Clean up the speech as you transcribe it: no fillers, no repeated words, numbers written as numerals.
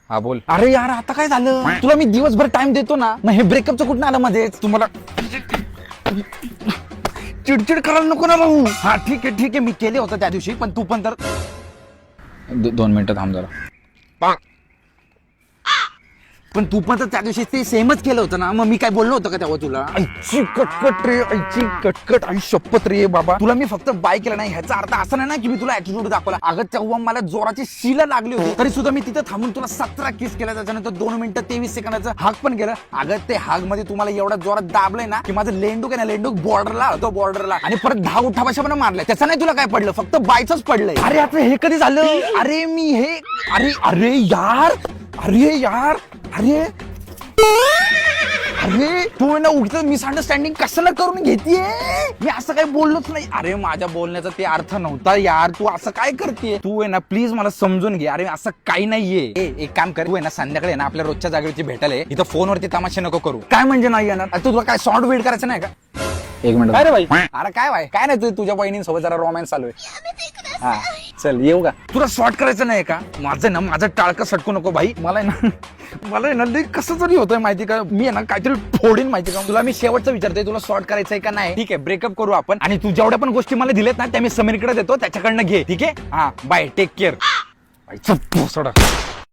हा बोल. अरे यार आता काय झालं, तुला मी दिवसभर टाइम देतो ना, मग हे ब्रेकअपचं कुठं आलं मध्येच? तुम्हाला चिडचिड करायला नको ना भाऊ. हा ठीक आहे मी केले होतं त्या दिवशी, पण तू पण तर 2 मिनिटं थांब जरा. पण तू पण तर त्या दिवशी ते सेमच केलं होतं ना, मग मी काय बोललो होतं का तेव्हा तुला? आईची कटकट रे, आईची कटकट, आई शपथ रे बाबा. तुला मी फक्त बाय केलं नाही ह्याचा अर्थ असा नाही ना की मी तुला ऍटिट्यूड दाखवला. अगं तेव्हा मला जोराची शिला लागली होती, तरी सुद्धा मी तिथं थांबून तुला 17 किस केला. त्याच्यानंतर 2 मिनिटं 23 सेकंदाचं हाक पण केलं. अगं ते हाक मध्ये तुम्हाला एवढा जोरात दाबलंय ना की माझं लेंडूक आहे ना, लेंडूक बॉर्डरला होतो, बॉर्डरला. आणि परत 10 उठाभाषा पण मारलाय. त्याचं नाही तुला काय पडलं, फक्त बायचंच पडलंय. अरे आता हे कधी झालं? अरे मी हे अरे यार अरे तू ना उगीच मिसअंडरस्टँडिंग कशाला करून घेतीये? मी असं काही बोललोच नाही. अरे माझ्या बोलण्याचा ते अर्थ नव्हता यार. तू असं काय करतेय? तू आहे ना प्लीज मला समजून घे. अरे असं काही नाहीये. एक काम कर, तू आहे ना संध्याकाळी आहे ना आपल्या रोजच्या जागेवरची भेटायला इथं फोनवरती तमाशे नको करू. काय म्हणजे नाही येणार? आता तुला काय सॉर्ट वेट करायचं नाही का? 1 मिनिट. अरे भाई, अरे काय भाई, काय नाही तुझ्या बहिणींसोबत जरा रोमॅन्स चालू आहे. हा चल येऊ का? तुला शॉर्ट करायचं नाही का? माझं टाळकं सटकू नको भाई. मला आहे ना लई कसं तरी होतंय माहिती का? मी आहे ना काहीतरी फोडीन माहिती का? तुला मी शेवटचं विचारते, तुला शॉर्ट करायचंय का नाही? ठीक आहे ब्रेकअप करू आपण, आणि तू जेवढ्या पण गोष्टी मला दिलेत ना त्या मी समीरकडे देतो, त्याच्याकडनं घे. ठीक आहे? हा बाय, टेक केअर. सोडा.